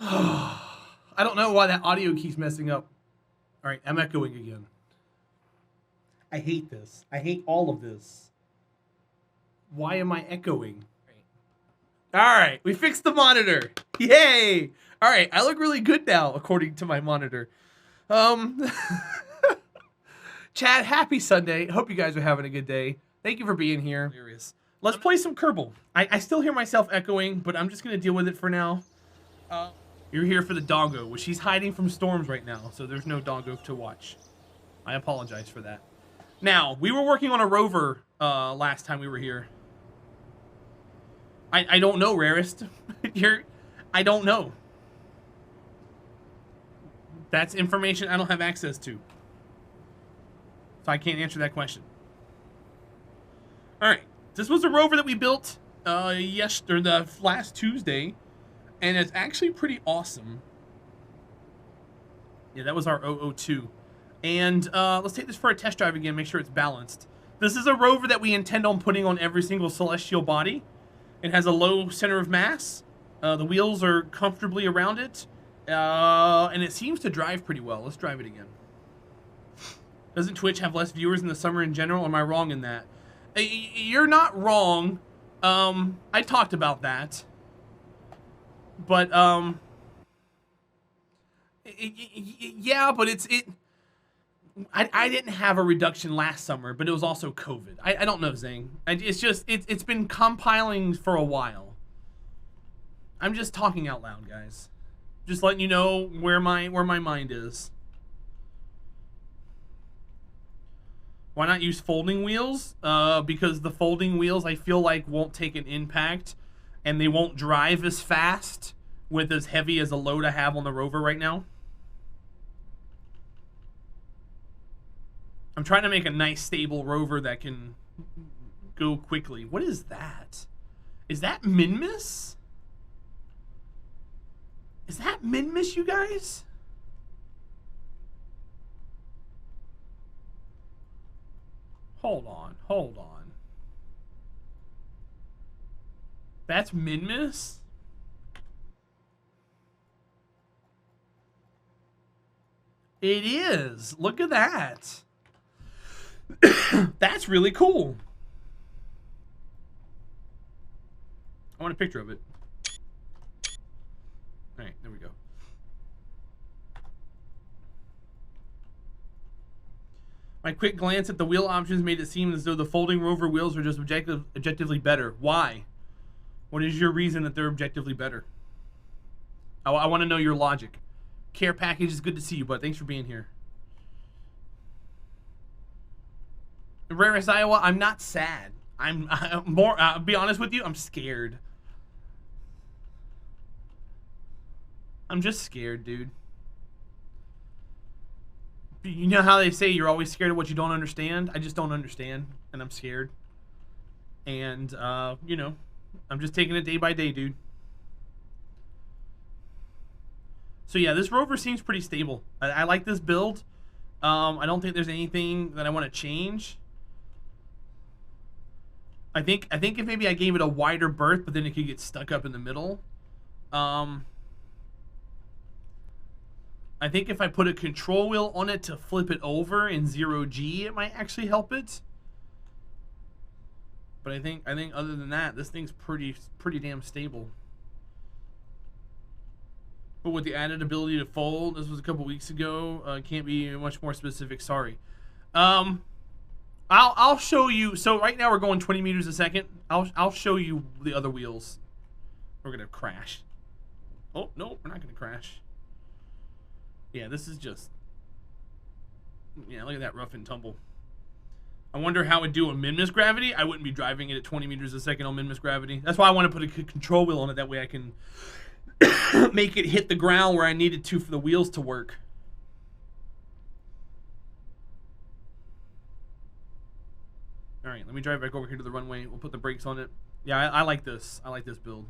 I don't know why that audio keeps messing up. All right, I'm echoing again. I hate this. I hate all of this. Why am I echoing? All right, we fixed the monitor. Yay! All right, I look really good now, according to my monitor. Chad, happy Sunday. Hope you guys are having a good day. Thank you for being here. Hilarious. Let's play some Kerbal. I still hear myself echoing, but I'm just going to deal with it for now. You're here for the doggo, which she's hiding from storms right now, so there's no doggo to watch. I apologize for that. Now, we were working on a rover last time we were here. I don't know, Rarest. I don't know. That's information I don't have access to. So I can't answer that question. Alright. This was a rover that we built the last Tuesday. And it's actually pretty awesome. Yeah, that was our 002. And let's take this for a test drive again, make sure it's balanced. This is a rover that we intend on putting on every single celestial body. It has a low center of mass. The wheels are comfortably around it. And it seems to drive pretty well. Let's drive it again. Doesn't Twitch have less viewers in the summer in general? Am I wrong in that? You're not wrong. I talked about that. But, yeah, but I didn't have a reduction last summer, but it was also COVID. I don't know, Zang. It's been compiling for a while. I'm just talking out loud, guys. Just letting you know where my mind is. Why not use folding wheels? Because the folding wheels, I feel like, won't take an impact, and they won't drive as fast with as heavy as a load I have on the rover right now. I'm trying to make a nice, stable rover that can go quickly. What is that? Is that Minmus? Is that Minmus, you guys? Hold on, hold on. That's Minmus? It is. Look at that. That's really cool. I want a picture of it. All right, there we go. My quick glance at the wheel options made it seem as though the folding rover wheels are just objectively better. Why? What is your reason that they're objectively better? I want to know your logic. Care package is good to see you, bud. Thanks for being here. Rarest Iowa, I'm not sad. I'm more, I'll be honest with you, I'm scared. I'm just scared, dude. You know how they say you're always scared of what you don't understand? I just don't understand, and I'm scared. And, you know, I'm just taking it day by day, dude. So yeah, this rover seems pretty stable. I like this build. I don't think there's anything that I want to change. I think if maybe I gave it a wider berth, but then it could get stuck up in the middle. I think if I put a control wheel on it to flip it over in 0G, it might actually help it. But I think other than that, this thing's pretty damn stable. But with the added ability to fold, this was a couple weeks ago. Can't be much more specific. Sorry. I'll show you. So right now we're going 20 meters a second. I'll show you the other wheels. We're gonna crash. Oh no, we're not gonna crash. Yeah, this is just. Yeah, look at that rough and tumble. I wonder how it would do on Minmus gravity. I wouldn't be driving it at 20 meters a second on Minmus gravity. That's why I want to put a control wheel on it. That way I can make it hit the ground where I need it to for the wheels to work. All right, let me drive back over here to the runway. We'll put the brakes on it. Yeah, I like this. I like this build.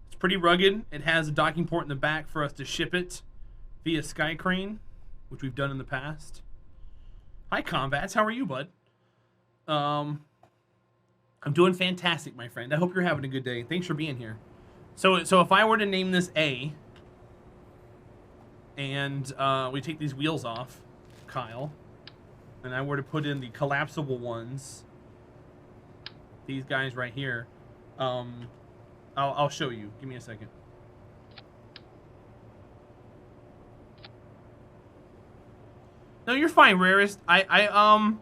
It's pretty rugged. It has a docking port in the back for us to ship it via Sky Crane, which we've done in the past. Hi, Combats. How are you, bud? I'm doing fantastic, my friend. I hope you're having a good day. Thanks for being here. So if I were to name this A, and we take these wheels off, Kyle, and I were to put in the collapsible ones, these guys right here, I'll show you. Give me a second. No, you're fine, Rarest. I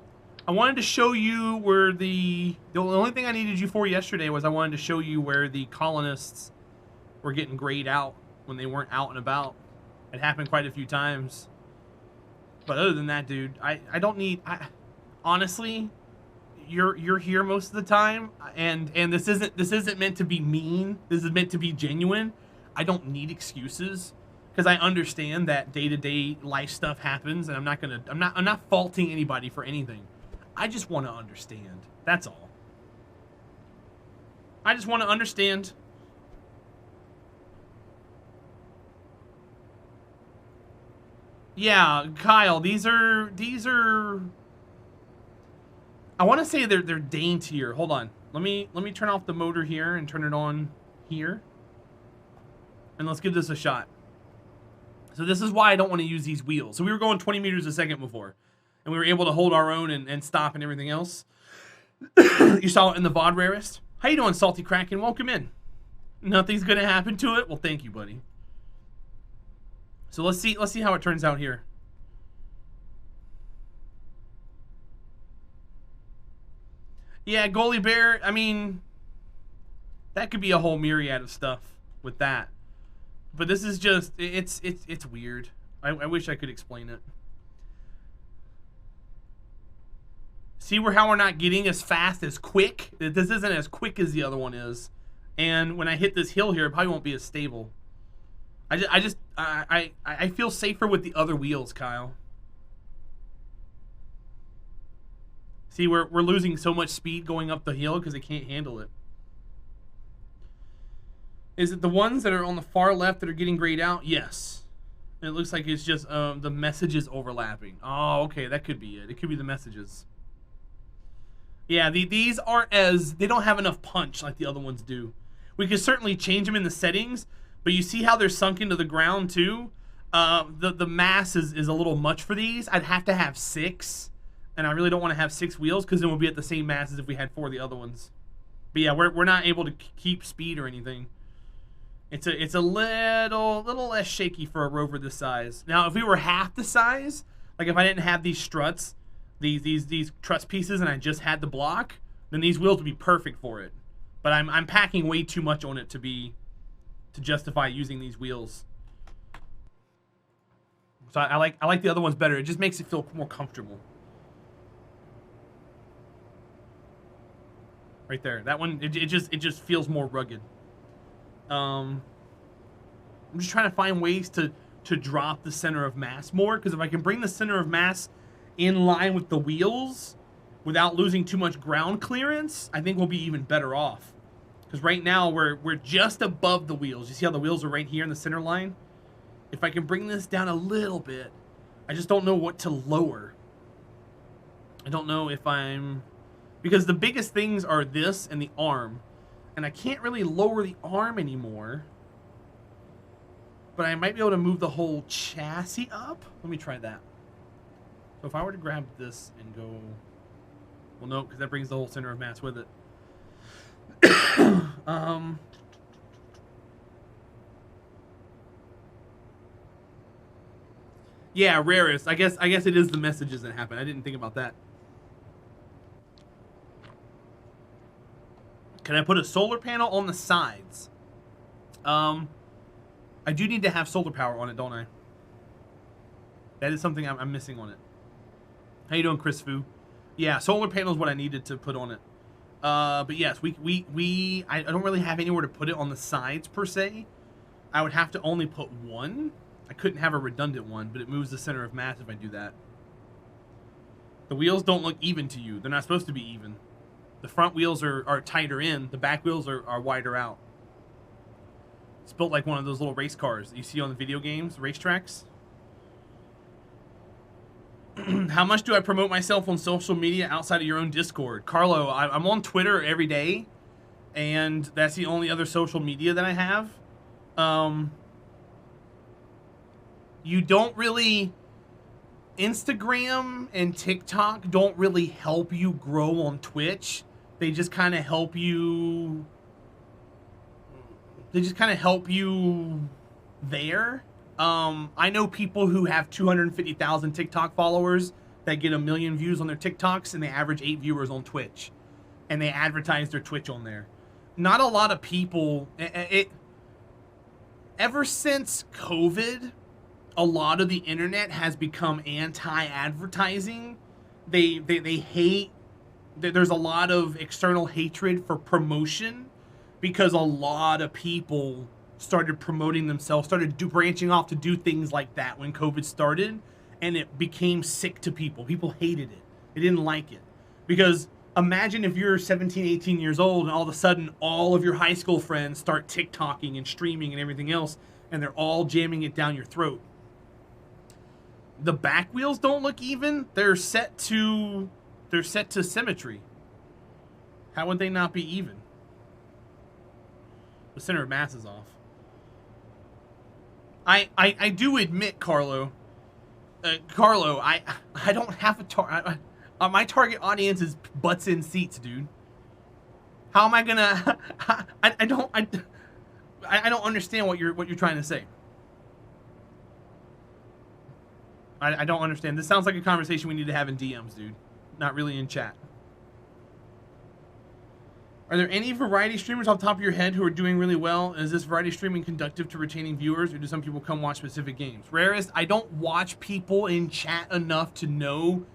wanted to show you where the only thing I needed you for yesterday was I wanted to show you where the colonists were getting grayed out when they weren't out and about. It happened quite a few times. But other than that, dude, I don't need. Honestly, you're here most of the time, and this isn't meant to be mean. This is meant to be genuine. I don't need excuses because I understand that day-to-day life stuff happens, and I'm not faulting anybody for anything. I just want to understand. That's all. I just want to understand. Yeah, Kyle, these are I want to say they're daintier. Hold on. Let me turn off the motor here and turn it on here. And let's give this a shot. So this is why I don't want to use these wheels. So we were going 20 meters a second before, and we were able to hold our own and stop and everything else. You saw it in the VOD, Rarest. How you doing, Salty Kraken? Welcome in. Nothing's gonna happen to it. Well, thank you, buddy. So let's see how it turns out here. Yeah, Goalie Bear, I mean, that could be a whole myriad of stuff with that. But this is just, it's weird. I wish I could explain it. See how we're not getting as fast as quick? This isn't as quick as the other one is. And when I hit this hill here, it probably won't be as stable. I feel safer with the other wheels, Kyle. See, we're losing so much speed going up the hill because it can't handle it. Is it the ones that are on the far left that are getting grayed out? Yes. And it looks like it's just the messages overlapping. Oh, okay, that could be it. It could be the messages. Yeah, these aren't as... They don't have enough punch like the other ones do. We could certainly change them in the settings, but you see how they're sunk into the ground too? The mass is a little much for these. I'd have to have 6, and I really don't want to have 6 wheels because then we'll be at the same mass as if we had 4 of the other ones. But yeah, we're not able to keep speed or anything. It's a little less shaky for a rover this size. Now, if we were half the size, like if I didn't have these struts, these truss pieces, and I just had the block, then these wheels would be perfect for it. But I'm packing way too much on it to justify using these wheels. So I like the other ones better. It just makes it feel more comfortable. Right there, that one it just feels more rugged. I'm just trying to find ways to drop the center of mass more, because if I can bring the center of mass in line with the wheels without losing too much ground clearance, I think we'll be even better off. Because right now we're just above the wheels. You see how the wheels are right here in the center line? If I can bring this down a little bit, I just don't know what to lower. I don't know if I'm... Because the biggest things are this and the arm. And I can't really lower the arm anymore. But I might be able to move the whole chassis up. Let me try that. So if I were to grab this and go... Well, no, because that brings the whole center of mass with it. Yeah, Rarest. I guess it is the messages that happen. I didn't think about that. Can I put a solar panel on the sides? I do need to have solar power on it, don't I? That is something I'm missing on it. How you doing, Chris Fu? Yeah, solar panel is what I needed to put on it. But yes, I don't really have anywhere to put it on the sides per se. I would have to only put one. I couldn't have a redundant one, but it moves the center of mass if I do that. The wheels don't look even to you. They're not supposed to be even. The front wheels are tighter in. The back wheels are wider out. It's built like one of those little race cars that you see on the video games, racetracks. How much do I promote myself on social media outside of your own Discord? Carlo, I'm on Twitter every day, and that's the only other social media that I have. you don't really... Instagram and TikTok don't really help you grow on Twitch. They just kind of help you... They just kind of help you there. I know people who have 250,000 TikTok followers that get 1 million views on their TikToks, and they average 8 viewers on Twitch. And they advertise their Twitch on there. Not a lot of people... Ever since COVID, a lot of the internet has become anti-advertising. They hate... There's a lot of external hatred for promotion because a lot of people started promoting themselves, started branching off to do things like that when COVID started, and it became sick to people. People hated it. They didn't like it. Because imagine if you're 17, 18 years old and all of a sudden all of your high school friends start TikToking and streaming and everything else, and they're all jamming it down your throat. The back wheels don't look even. They're set to symmetry. How would they not be even? The center of mass is off. I do admit, Carlo, I don't have a target. My target audience is butts in seats, dude. How am I gonna? I don't understand what you're trying to say. I don't understand. This sounds like a conversation we need to have in DMs, dude. Not really in chat. Are there any variety streamers off the top of your head who are doing really well? Is this variety streaming conductive to retaining viewers, or do some people come watch specific games? Rarest, I don't watch people in chat enough to know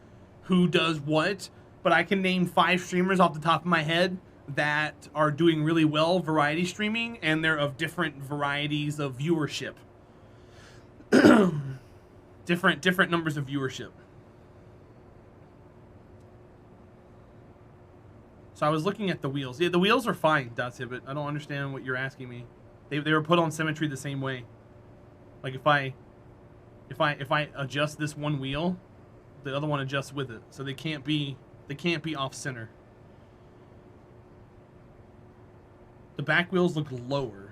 who does what, but I can name 5 streamers off the top of my head that are doing really well variety streaming, and they're of different varieties of viewership. different numbers of viewership. So I was looking at the wheels. Yeah, the wheels are fine, Dotsibit. I don't understand what you're asking me. They were put on symmetry the same way. Like if I adjust this one wheel, the other one adjusts with it. So they can't be off center. The back wheels look lower.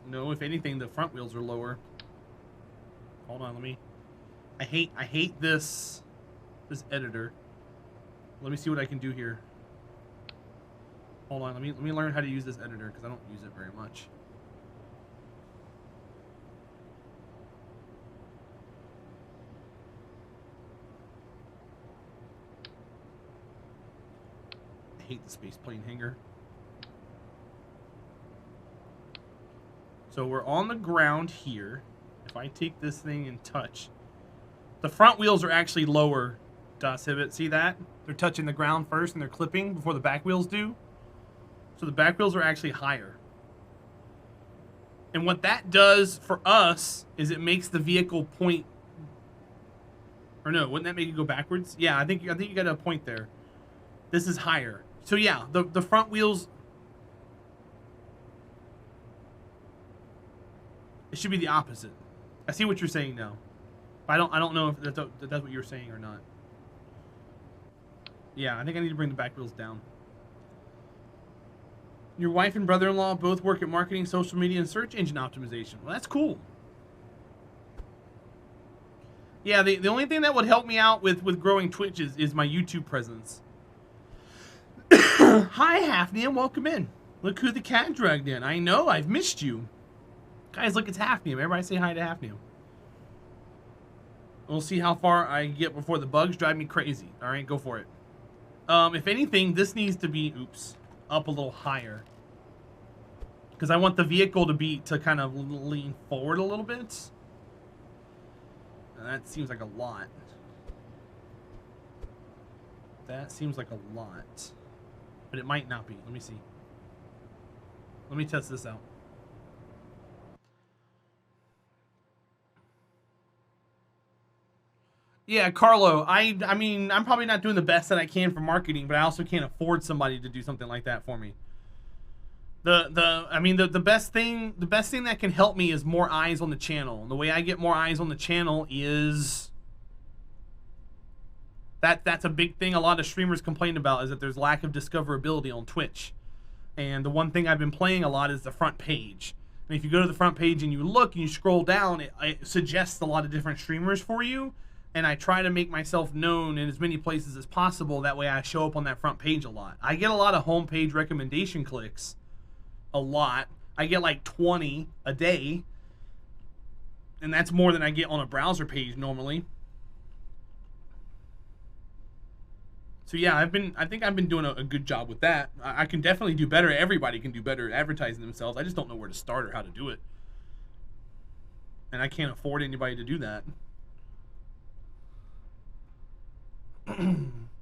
No, if anything, the front wheels are lower. Hold on, let me... I hate this editor. Let me see what I can do here. Hold on, let me learn how to use this editor because I don't use it very much. I hate the space plane hanger. So we're on the ground here. If I take this thing and touch, the front wheels are actually lower, Dotsibit. See that? They're touching the ground first and they're clipping before the back wheels do. So the back wheels are actually higher. And what that does for us is it makes the vehicle point. Or no, wouldn't that make it go backwards? Yeah, I think you got a point there. This is higher. So yeah, the front wheels, it should be the opposite. I see what you're saying now. I don't know if that's what you're saying or not. Yeah, I think I need to bring the back wheels down. Your wife and brother-in-law both work at marketing, social media, and search engine optimization. Well, that's cool. Yeah, the only thing that would help me out with growing Twitch is my YouTube presence. Hi, Hafnium. Welcome in. Look who the cat dragged in. I know. I've missed you. Guys, look, it's Hafnium. Everybody say hi to Hafnium. We'll see how far I get before the bugs drive me crazy. All right, go for it. If anything, this needs to be, up a little higher. Because I want the vehicle to kind of lean forward a little bit. That seems like a lot. That seems like a lot. But it might not be. Let me see. Let me test this out. Yeah, Carlo, I mean, I'm probably not doing the best that I can for marketing, but I also can't afford somebody to do something like that for me. The best thing that can help me is more eyes on the channel. And the way I get more eyes on the channel is that's a big thing a lot of streamers complain about, is that there's lack of discoverability on Twitch. And the one thing I've been playing a lot is the front page. And if you go to the front page and you look and you scroll down, it suggests a lot of different streamers for you. And I try to make myself known in as many places as possible. That way I show up on that front page a lot. I get a lot of homepage recommendation clicks. A lot. I get like 20 a day. And that's more than I get on a browser page normally. So yeah, I think I've been doing a good job with that. I can definitely do better. Everybody can do better at advertising themselves. I just don't know where to start or how to do it. And I can't afford anybody to do that.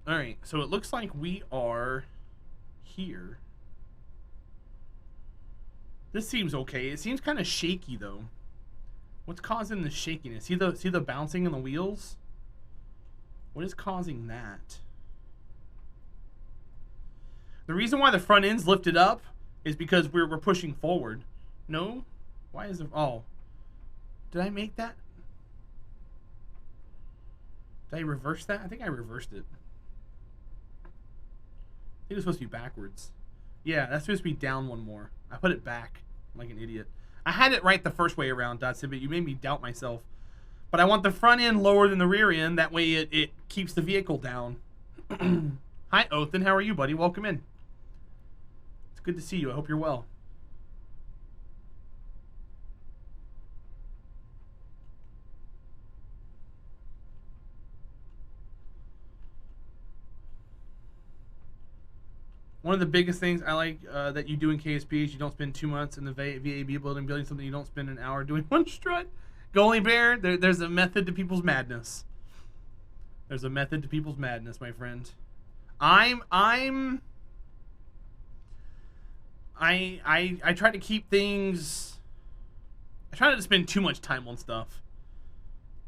Alright, so it looks like we are here. This seems okay. It seems kind of shaky though. What's causing the shakiness? See the bouncing in the wheels? What is causing that? The reason why the front end's lifted up is because we're pushing forward. No? Why is it... Oh. Did I make that? Did I reverse that? I think I reversed it. I think it was supposed to be backwards. Yeah, that's supposed to be down one more. I put it back like an idiot. I had it right the first way around, Dotson, but you made me doubt myself. But I want the front end lower than the rear end. That way it keeps the vehicle down. Hi, Othan. How are you, buddy? Welcome in. It's good to see you. I hope you're well. One of the biggest things I like that you do in KSP is you don't spend 2 months in the VAB building something. You don't spend an hour doing one strut. Goalie Bear, there's a method to people's madness. There's a method to people's madness, my friend. I try to keep things... I try not to spend too much time on stuff.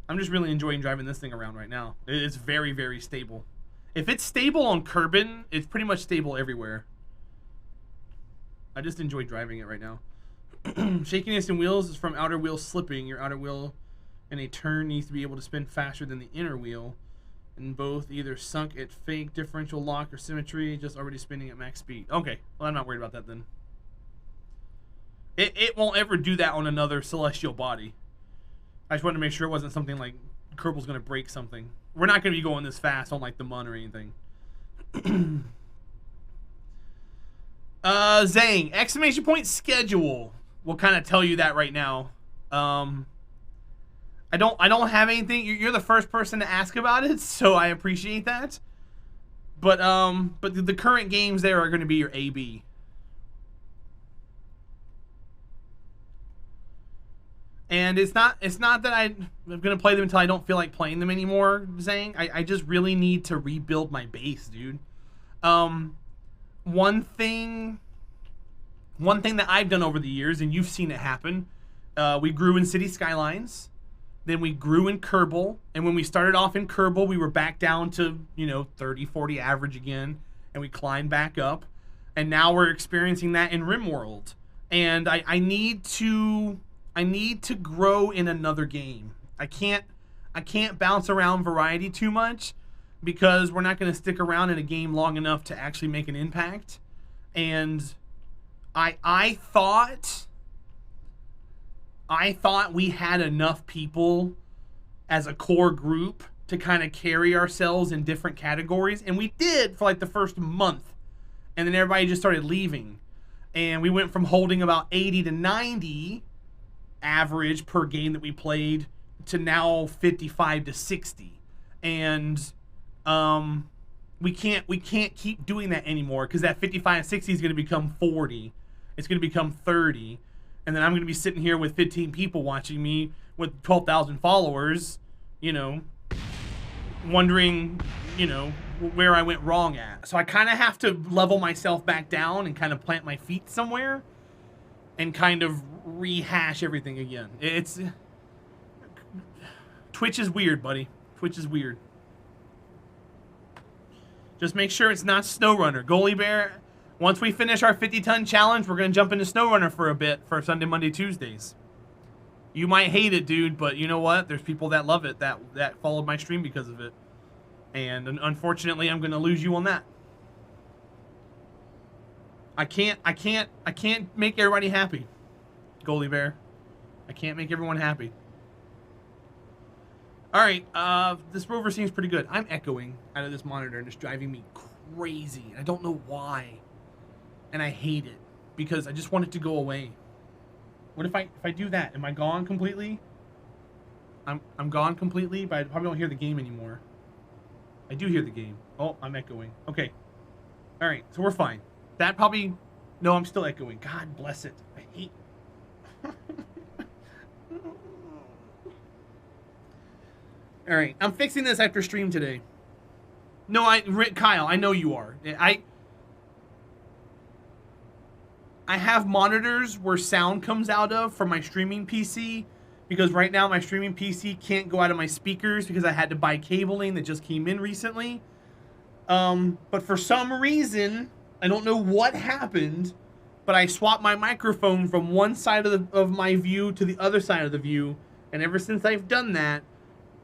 I'm just really enjoying driving this thing around right now. It's very, very stable. If it's stable on Kerbal, it's pretty much stable everywhere. I just enjoy driving it right now. Shakiness in wheels is from outer wheel slipping. Your outer wheel in a turn needs to be able to spin faster than the inner wheel. And both either sunk at fake differential lock or symmetry, just already spinning at max speed. Okay, well I'm not worried about that then. It won't ever do that on another celestial body. I just wanted to make sure it wasn't something like Kerbal's going to break something. We're not going to be going this fast on like the Mun or anything. Zang, exclamation point schedule. We'll kind of tell you that right now. I don't have anything. You're the first person to ask about it, so I appreciate that. But the current games there are going to be your AB. And it's not that I'm going to play them until I don't feel like playing them anymore, Zang. I just really need to rebuild my base, dude. One thing that I've done over the years, and you've seen it happen, we grew in City Skylines, then we grew in Kerbal, and when we started off in Kerbal, we were back down to, 30, 40 average again, and we climbed back up, and now we're experiencing that in RimWorld. And I need to grow in another game. I can't bounce around variety too much because we're not going to stick around in a game long enough to actually make an impact. And I thought we had enough people as a core group to kind of carry ourselves in different categories, and we did for like the first month, and then everybody just started leaving, and we went from holding about 80 to 90 average per game that we played to now 55 to 60, and we can't keep doing that anymore because that 55 and 60 is going to become 40. It's going to become 30, and then I'm going to be sitting here with 15 people watching me with 12,000 followers, wondering, where I went wrong at. So I kind of have to level myself back down and kind of plant my feet somewhere and kind of rehash everything again. Twitch is weird, buddy. Twitch is weird. Just make sure it's not SnowRunner. Goalie Bear, once we finish our 50-ton challenge, we're going to jump into SnowRunner for a bit for Sunday, Monday, Tuesdays. You might hate it, dude, but you know what? There's people that love it, that followed my stream because of it. And unfortunately, I'm going to lose you on that. I can't make everybody happy. Goalie Bear. I can't make everyone happy. Alright, this rover seems pretty good. I'm echoing out of this monitor and it's driving me crazy. I don't know why. And I hate it. Because I just want it to go away. What if I do that? Am I gone completely? I'm gone completely, but I probably don't hear the game anymore. I do hear the game. Oh, I'm echoing. Okay. Alright, so we're fine. That probably... No, I'm still echoing. God bless it. I hate... Alright, I'm fixing this after stream today. No, Kyle, I know you are. I have monitors where sound comes out of from my streaming PC, because right now my streaming PC can't go out of my speakers because I had to buy cabling that just came in recently. But for some reason, I don't know what happened, but I swapped my microphone from one side of my view to the other side of the view, and ever since I've done that,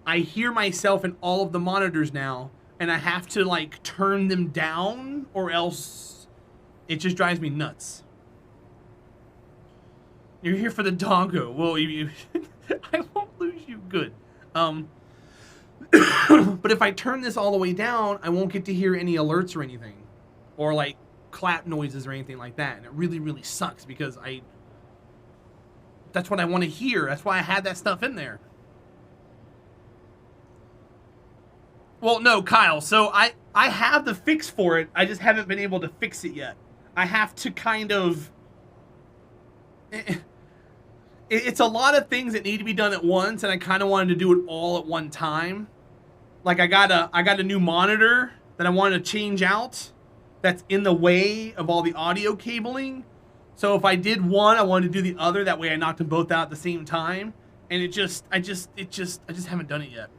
I hear myself in all of the monitors now, and I have to, like, turn them down, or else it just drives me nuts. You're here for the doggo. Well, I won't lose you. Good. But if I turn this all the way down, I won't get to hear any alerts or anything. Or, like, clap noises or anything like that. And it really, really sucks because that's what I want to hear. That's why I had that stuff in there. Well, no, Kyle. So I have the fix for it. I just haven't been able to fix it yet. I have to kind of... It's a lot of things that need to be done at once, and I kind of wanted to do it all at one time. Like, I got a new monitor that I wanted to change out that's in the way of all the audio cabling. So if I did one, I wanted to do the other. That way I knocked them both out at the same time. And I just haven't done it yet.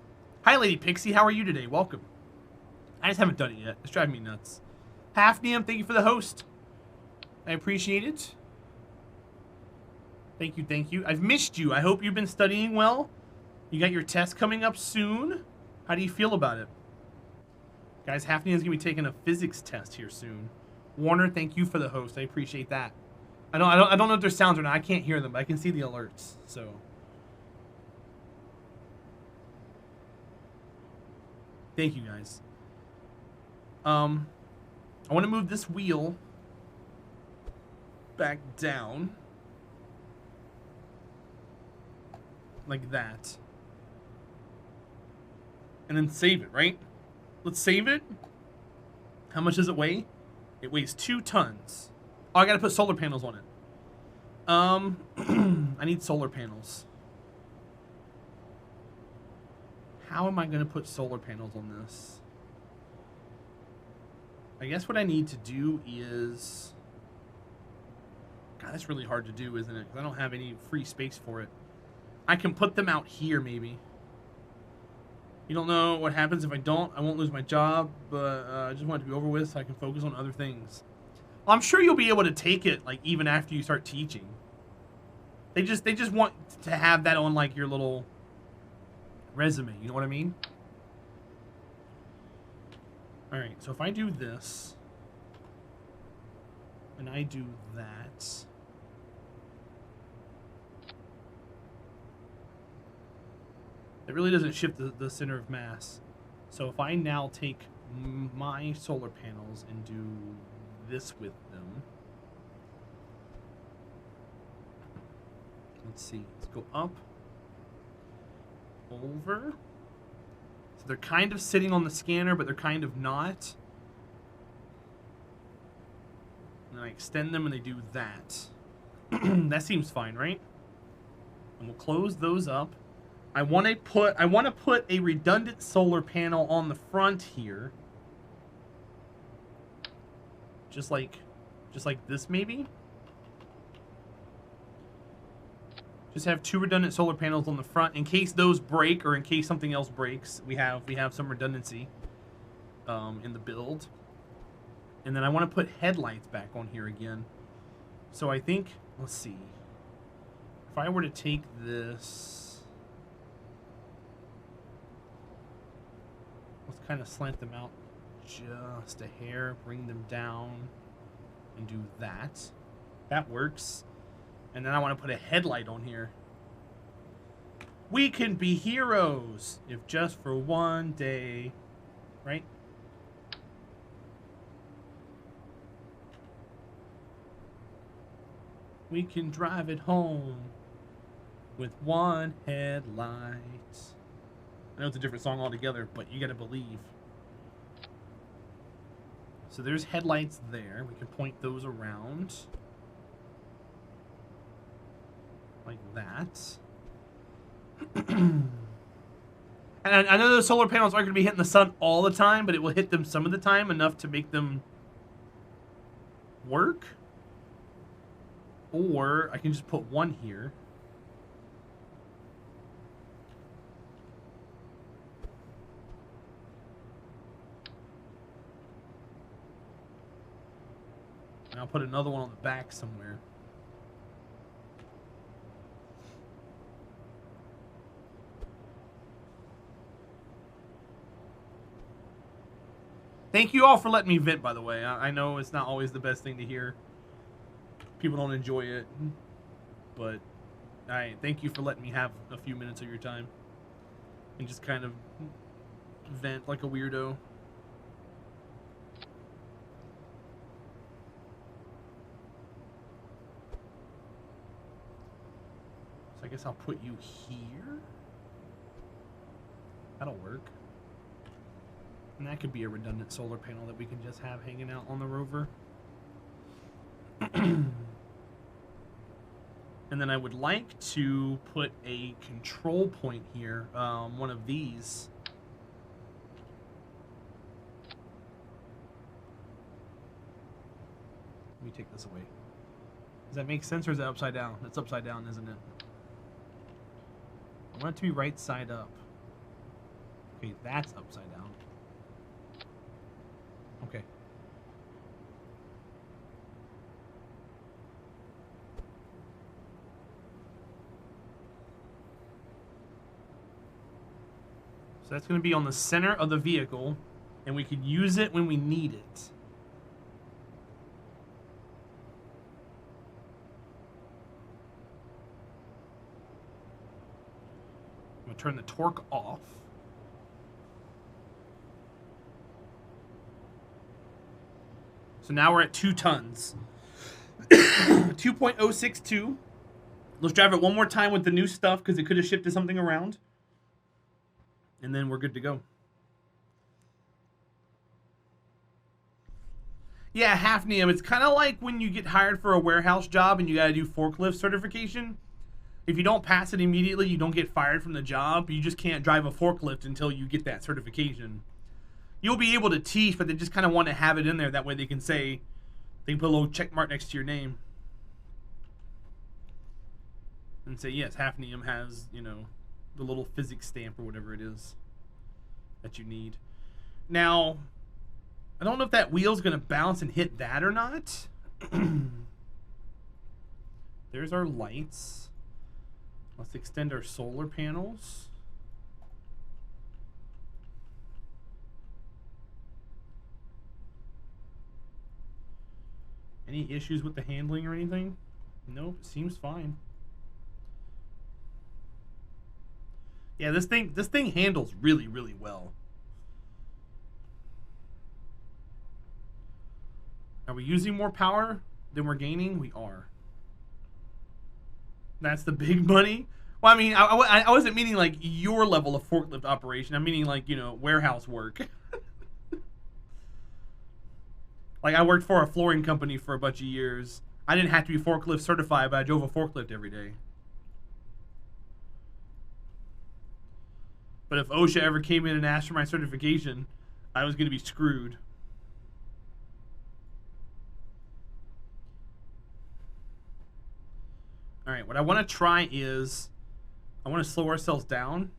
Hi, Lady Pixie. How are you today? Welcome. I just haven't done it yet. It's driving me nuts. Hafnium, thank you for the host. I appreciate it. Thank you, thank you. I've missed you. I hope you've been studying well. You got your test coming up soon. How do you feel about it? Guys, Hafnium's gonna be taking a physics test here soon. Warner, thank you for the host. I appreciate that. I don't know if there's sounds or not. I can't hear them, but I can see the alerts. So thank you, guys. I want to move this wheel back down. Like that. And then save it, right? Let's save it. How much does it weigh? It weighs 2 tons. Oh, I gotta put solar panels on it. I need solar panels. How am I gonna put solar panels on this? I guess what I need to do is... God, that's really hard to do, isn't it? Because I don't have any free space for it. I can put them out here, maybe. You don't know what happens if I don't. I won't lose my job, but I just want it to be over with so I can focus on other things. Well, I'm sure you'll be able to take it, like, even after you start teaching. They just want to have that on, like, your little resume. You know what I mean? Alright, so if I do this, and I do that... It really doesn't shift the center of mass. So if I now take my solar panels and do this with them. Let's see. Let's go up. Over. So they're kind of sitting on the scanner, but they're kind of not. And I extend them and they do that. That seems fine, right? And we'll close those up. I want to put a redundant solar panel on the front here. Just like this, maybe. Just have 2 redundant solar panels on the front in case those break or in case something else breaks. We have some redundancy in the build. And then I want to put headlights back on here again. So I think, let's see. If I were to take this, let's kind of slant them out just a hair, bring them down. and do that. That works. And then I want to put a headlight on here. We can be heroes if just for one day, right? We can drive it home with one headlight. I know it's a different song altogether, but you gotta believe. So there's headlights there. We can point those around. Like that. And I know those solar panels aren't going to be hitting the sun all the time, but it will hit them some of the time, enough to make them work. Or I can just put one here. And I'll put another one on the back somewhere. Thank you all for letting me vent, by the way. I know it's not always the best thing to hear. People don't enjoy it. But thank you for letting me have a few minutes of your time. And just kind of vent like a weirdo. So I guess I'll put you here. That'll work. And that could be a redundant solar panel that we can just have hanging out on the rover. And then I would like to put a control point here, one of these. Let me take this away. Does that make sense, or is that upside down? It's upside down, isn't it? I want it to be right side up. Okay, that's upside down. Okay. So that's going to be on the center of the vehicle, and we could use it when we need it. I'm going to turn the torque off. So now we're at 2 tons. 2.062. Let's drive it one more time with the new stuff, because it could have shifted something around. And then we're good to go. Yeah, Hafnium. It's kind of like when you get hired for a warehouse job and you got to do forklift certification. If you don't pass it immediately, you don't get fired from the job. You just can't drive a forklift until you get that certification. You'll be able to teach, but they just kind of want to have it in there. That way they can say, they can put a little check mark next to your name. And say, yes, Hafnium has, you know, the little physics stamp or whatever it is that you need. Now, I don't know if that wheel's going to bounce and hit that or not. There's our lights. Let's extend our solar panels. Any issues with the handling or anything? Nope, seems fine. Yeah, this thing handles really, really well. Are we using more power than we're gaining? We are. That's the big money. Well, I mean, I wasn't meaning like your level of forklift operation. I'm meaning like, you know, warehouse work. Like, I worked for a flooring company for a bunch of years. I didn't have to be forklift certified, but I drove a forklift every day. But if OSHA ever came in and asked for my certification, I was going to be screwed. All right, what I want to try is, I want to slow ourselves down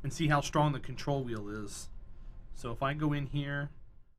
and see how strong the control wheel is. So if I go in here